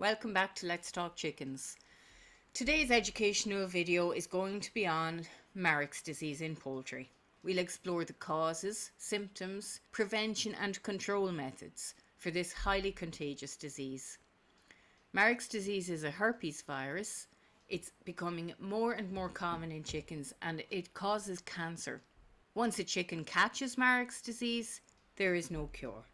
Welcome back to Let's Talk Chickens. Today's educational video is going to be on Marek's disease in poultry. We'll explore the causes, symptoms, prevention and control methods for this highly contagious disease. Marek's disease is a herpes virus. It's becoming more and more common in chickens and it causes cancer. Once a chicken catches Marek's disease, there is no cure.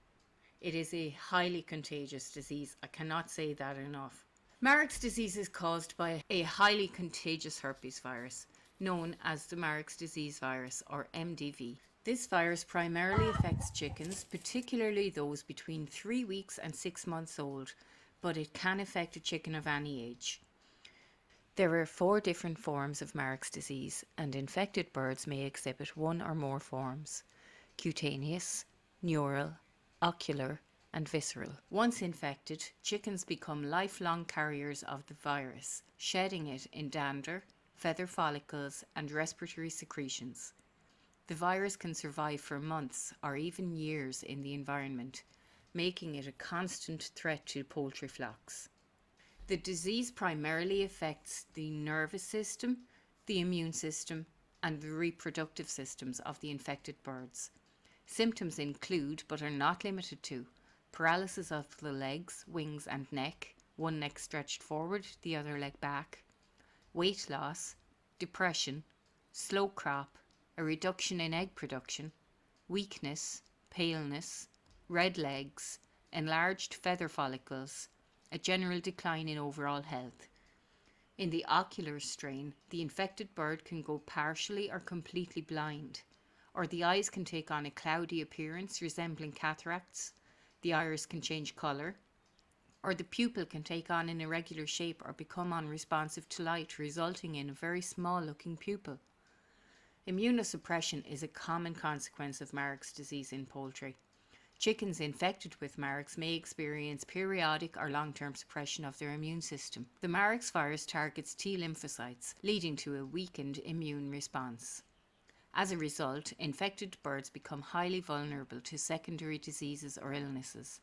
It is a highly contagious disease. I cannot say that enough. Marek's disease is caused by a highly contagious herpes virus known as the Marek's disease virus, or MDV. This virus primarily affects chickens, particularly those between 3 weeks and 6 months old, but it can affect a chicken of any age. There are 4 different forms of Marek's disease, and infected birds may exhibit one or more forms: cutaneous, neural, ocular and visceral. Once infected, chickens become lifelong carriers of the virus, shedding it in dander, feather follicles and respiratory secretions. The virus can survive for months or even years in the environment, making it a constant threat to poultry flocks. The disease primarily affects the nervous system, the immune system and the reproductive systems of the infected birds. Symptoms include, but are not limited to, paralysis of the legs, wings and neck, one leg stretched forward, the other leg back, weight loss, depression, slow crop, a reduction in egg production, weakness, paleness, red legs, enlarged feather follicles, a general decline in overall health. In the ocular strain, the infected bird can go partially or completely blind, or the eyes can take on a cloudy appearance resembling cataracts, the iris can change colour, or the pupil can take on an irregular shape or become unresponsive to light, resulting in a very small looking pupil. Immunosuppression is a common consequence of Marek's disease in poultry. Chickens infected with Marek's may experience periodic or long-term suppression of their immune system. The Marek's virus targets T lymphocytes, leading to a weakened immune response. As a result, infected birds become highly vulnerable to secondary diseases or illnesses,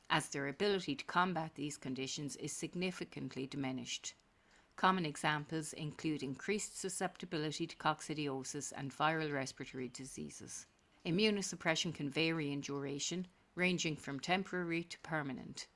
as their ability to combat these conditions is significantly diminished. Common examples include increased susceptibility to coccidiosis and viral respiratory diseases. Immunosuppression can vary in duration, ranging from temporary to permanent.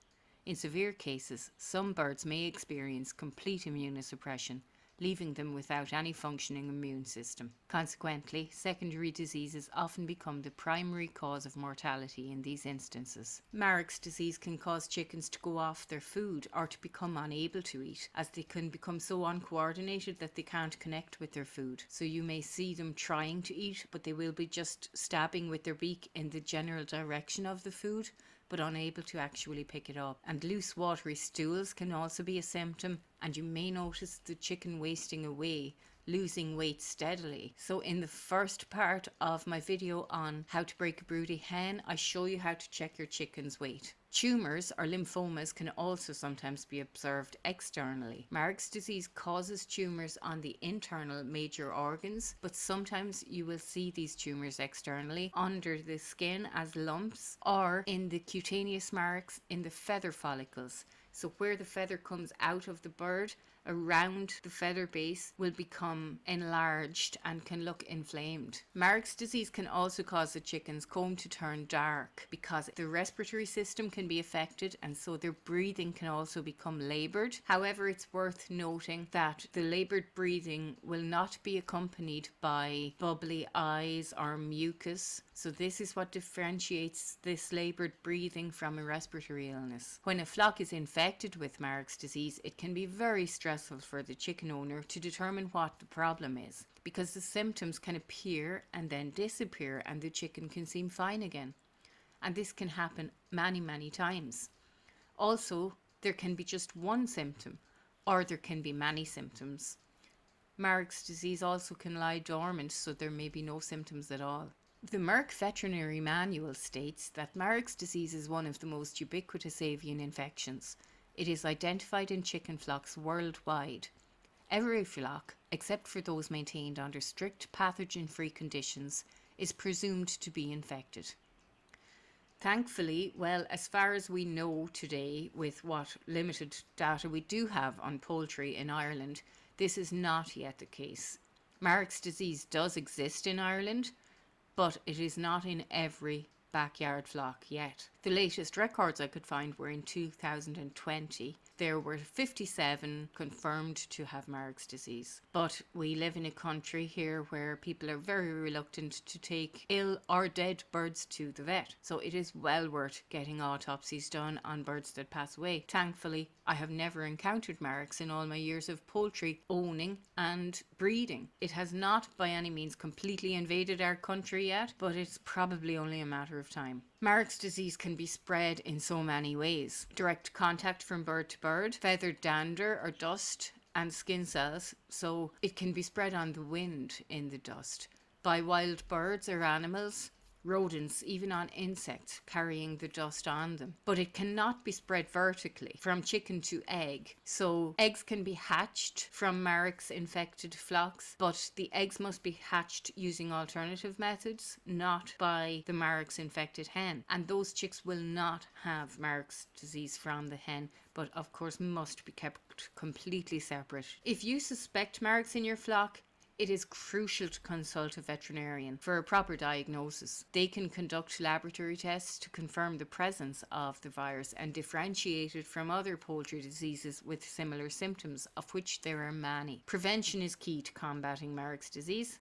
In severe cases, some birds may experience complete immunosuppression, leaving them without any functioning immune system. Consequently, secondary diseases often become the primary cause of mortality in these instances. Marek's disease can cause chickens to go off their food or to become unable to eat, as they can become so uncoordinated that they can't connect with their food. So you may see them trying to eat, but they will be just stabbing with their beak in the general direction of the food, but unable to actually pick it up. And loose watery stools can also be a symptom, and you may notice the chicken wasting away, losing weight steadily. So in the first part of my video on how to break a broody hen, I show you how to check your chicken's weight. Tumours or lymphomas can also sometimes be observed externally. Marek's disease causes tumours on the internal major organs, but sometimes you will see these tumours externally under the skin as lumps, or in the cutaneous marks in the feather follicles. So where the feather comes out of the bird, around the feather base will become enlarged and can look inflamed. Marek's disease can also cause the chicken's comb to turn dark because the respiratory system can be affected, and so their breathing can also become laboured. However, it's worth noting that the laboured breathing will not be accompanied by bubbly eyes or mucus. So this is what differentiates this laboured breathing from a respiratory illness. When a flock is infected with Marek's disease, it can be very stressful for the chicken owner to determine what the problem is, because the symptoms can appear and then disappear and the chicken can seem fine again. And this can happen many times. Also, there can be just one symptom, or there can be many symptoms. Marek's disease also can lie dormant, so there may be no symptoms at all. The Merck Veterinary Manual states that Marek's disease is one of the most ubiquitous avian infections. It is identified in chicken flocks worldwide. Every flock, except for those maintained under strict pathogen-free conditions, is presumed to be infected. Thankfully, well, as far as we know today, with what limited data we do have on poultry in Ireland, this is not yet the case. Marek's disease does exist in Ireland, but it is not in every backyard flock yet. The latest records I could find were in 2020. There were 57 confirmed to have Marek's disease. But we live in a country here where people are very reluctant to take ill or dead birds to the vet. So it is well worth getting autopsies done on birds that pass away. Thankfully, I have never encountered Marek's in all my years of poultry owning and breeding. It has not by any means completely invaded our country yet, but it's probably only a matter of time. Marek's disease can be spread in so many ways. Direct contact from bird to bird, feathered dander or dust, and skin cells, so it can be spread on the wind in the dust, by wild birds or animals, rodents, even on insects carrying the dust on them. But it cannot be spread vertically from chicken to egg. So eggs can be hatched from Marek's infected flocks, but the eggs must be hatched using alternative methods, not by the Marek's infected hen. And those chicks will not have Marek's disease from the hen, but of course must be kept completely separate. If you suspect Marek's in your flock, it is crucial to consult a veterinarian for a proper diagnosis. They can conduct laboratory tests to confirm the presence of the virus and differentiate it from other poultry diseases with similar symptoms, of which there are many. Prevention is key to combating Marek's disease.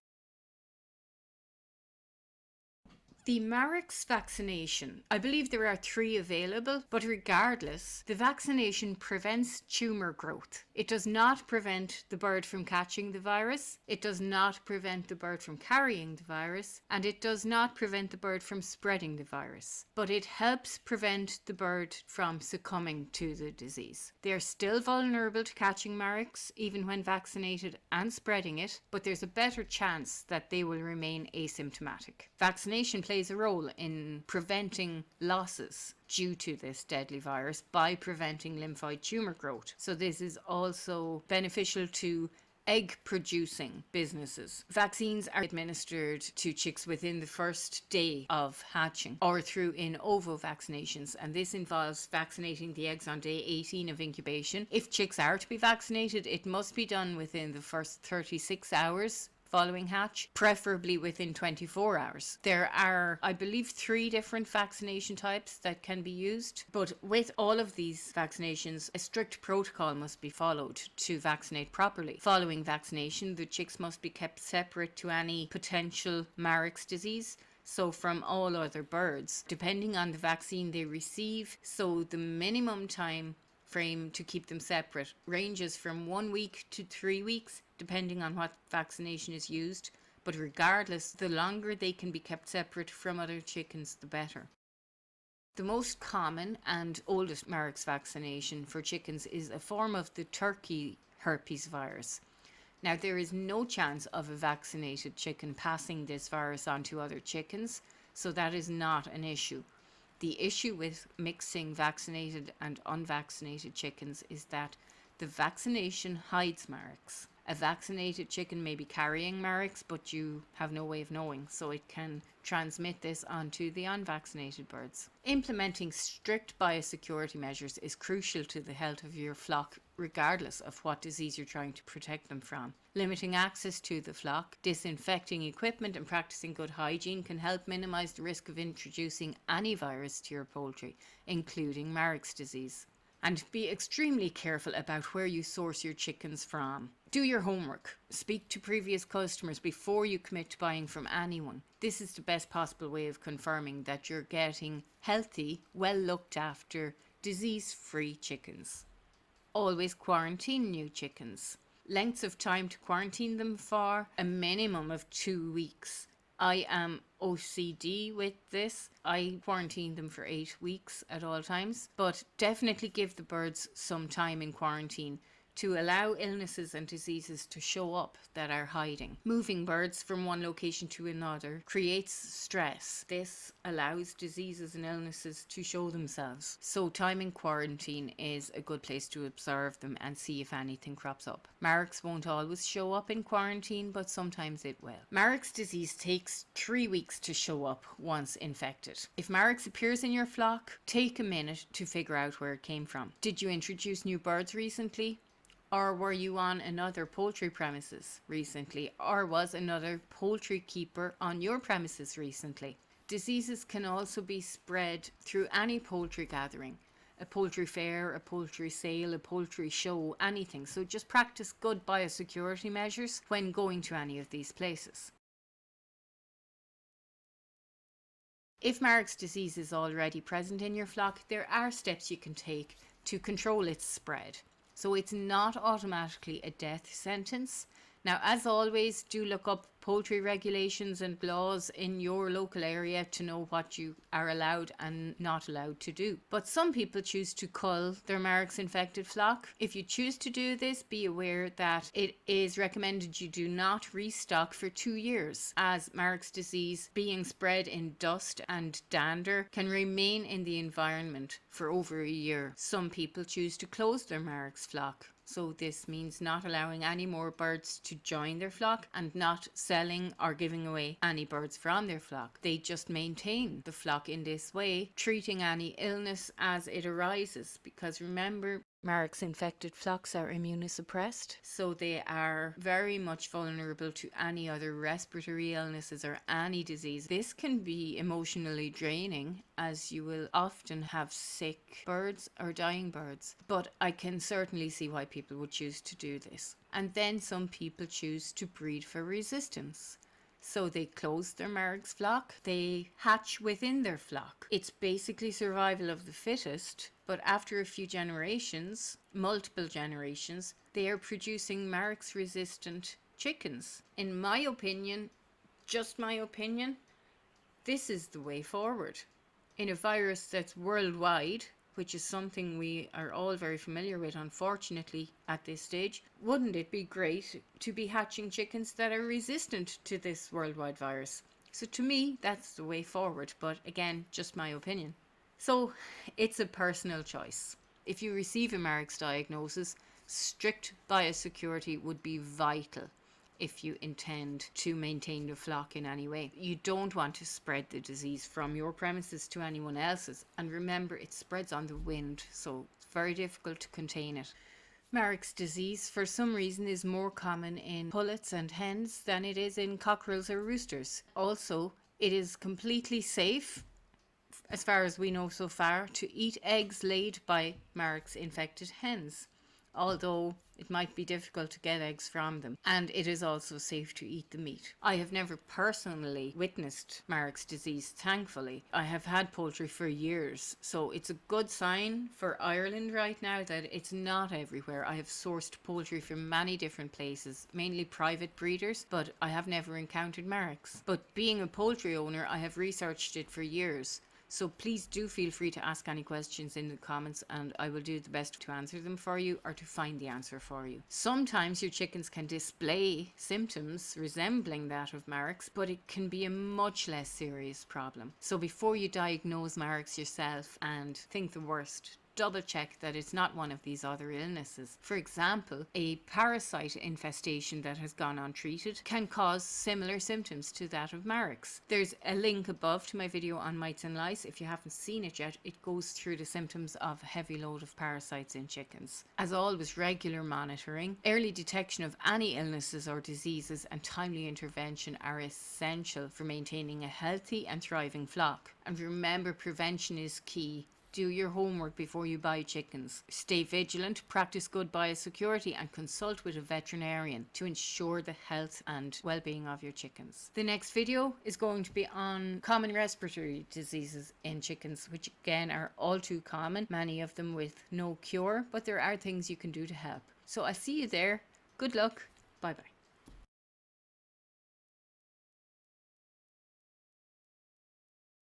The Marek's vaccination. I believe there are 3 available, but regardless, the vaccination prevents tumour growth. It does not prevent the bird from catching the virus, it does not prevent the bird from carrying the virus, and it does not prevent the bird from spreading the virus. But it helps prevent the bird from succumbing to the disease. They are still vulnerable to catching Marek's, even when vaccinated and spreading it, but there's a better chance that they will remain asymptomatic. Vaccination plays a role in preventing losses due to this deadly virus by preventing lymphoid tumour growth. So this is also beneficial to egg producing businesses. Vaccines are administered to chicks within the first day of hatching or through in ovo vaccinations, and this involves vaccinating the eggs on day 18 of incubation. If chicks are to be vaccinated, it must be done within the first 36 hours following hatch, preferably within 24 hours. There are, I believe, 3 different vaccination types that can be used, but with all of these vaccinations, a strict protocol must be followed to vaccinate properly. Following vaccination, the chicks must be kept separate to any potential Marek's disease, so from all other birds, depending on the vaccine they receive. So the minimum time frame to keep them separate ranges from 1 week to 3 weeks, depending on what vaccination is used. But regardless, the longer they can be kept separate from other chickens, the better. The most common and oldest Marek's vaccination for chickens is a form of the turkey herpesvirus. Now, there is no chance of a vaccinated chicken passing this virus on to other chickens, so that is not an issue. The issue with mixing vaccinated and unvaccinated chickens is that the vaccination hides Marek's. A vaccinated chicken may be carrying Marek's, but you have no way of knowing, so it can transmit this onto the unvaccinated birds. Implementing strict biosecurity measures is crucial to the health of your flock, regardless of what disease you're trying to protect them from. Limiting access to the flock, disinfecting equipment, and practicing good hygiene can help minimize the risk of introducing any virus to your poultry, including Marek's disease. And be extremely careful about where you source your chickens from. Do your homework. Speak to previous customers before you commit to buying from anyone. This is the best possible way of confirming that you're getting healthy, well looked after, disease-free chickens. Always quarantine new chickens. Lengths of time to quarantine them for: a minimum of 2 weeks. I am OCD with this. I quarantine them for 8 weeks at all times, but definitely give the birds some time in quarantine to allow illnesses and diseases to show up that are hiding. Moving birds from one location to another creates stress. This allows diseases and illnesses to show themselves. So time in quarantine is a good place to observe them and see if anything crops up. Marek's won't always show up in quarantine, but sometimes it will. Marek's disease takes 3 weeks to show up once infected. If Marek's appears in your flock, take a minute to figure out where it came from. Did you introduce new birds recently? Or were you on another poultry premises recently? Or was another poultry keeper on your premises recently? Diseases can also be spread through any poultry gathering. A poultry fair, a poultry sale, a poultry show, anything. So just practice good biosecurity measures when going to any of these places. If Marek's disease is already present in your flock, there are steps you can take to control its spread. So it's not automatically a death sentence. Now, as always, do look up poultry regulations and laws in your local area to know what you are allowed and not allowed to do. But some people choose to cull their Marek's infected flock. If you choose to do this, be aware that it is recommended you do not restock for 2 years, as Marek's disease being spread in dust and dander can remain in the environment for over a year. Some people choose to close their Marek's flock. So this means not allowing any more birds to join their flock and not selling or giving away any birds from their flock. They just maintain the flock in this way, treating any illness as it arises. Because remember, Marek's infected flocks are immunosuppressed, so they are very much vulnerable to any other respiratory illnesses or any disease. This can be emotionally draining, as you will often have sick birds or dying birds, but I can certainly see why people would choose to do this. And then some people choose to breed for resistance. So they close their Marek's flock, they hatch within their flock. It's basically survival of the fittest, but after a few generations, multiple generations, they are producing Marek's resistant chickens. In my opinion, just my opinion, this is the way forward. In a virus that's worldwide, which is something we are all very familiar with, unfortunately, at this stage, wouldn't it be great to be hatching chickens that are resistant to this worldwide virus? So to me, that's the way forward, but again, just my opinion. So it's a personal choice. If you receive a Marek's diagnosis, strict biosecurity would be vital if you intend to maintain your flock in any way. You don't want to spread the disease from your premises to anyone else's. And remember, it spreads on the wind, so it's very difficult to contain it. Marek's disease, for some reason, is more common in pullets and hens than it is in cockerels or roosters. Also, it is completely safe, as far as we know so far, to eat eggs laid by Marek's infected hens, although it might be difficult to get eggs from them, and it is also safe to eat the meat. I have never personally witnessed Marek's disease, thankfully. I have had poultry for years, so it's a good sign for Ireland right now that it's not everywhere. I have sourced poultry from many different places, mainly private breeders, but I have never encountered Marek's. But being a poultry owner, I have researched it for years. So please do feel free to ask any questions in the comments and I will do the best to answer them for you or to find the answer for you. Sometimes your chickens can display symptoms resembling that of Marek's, but it can be a much less serious problem. So before you diagnose Marek's yourself and think the worst, double check that it's not one of these other illnesses. For example, a parasite infestation that has gone untreated can cause similar symptoms to that of Marek's. There's a link above to my video on mites and lice. If you haven't seen it yet, it goes through the symptoms of a heavy load of parasites in chickens. As always, regular monitoring, early detection of any illnesses or diseases and timely intervention are essential for maintaining a healthy and thriving flock. And remember, prevention is key. Do your homework before you buy chickens. Stay vigilant, practice good biosecurity and consult with a veterinarian to ensure the health and well-being of your chickens. The next video is going to be on common respiratory diseases in chickens, which again are all too common, many of them with no cure, but there are things you can do to help. So I'll see you there. Good luck. Bye bye.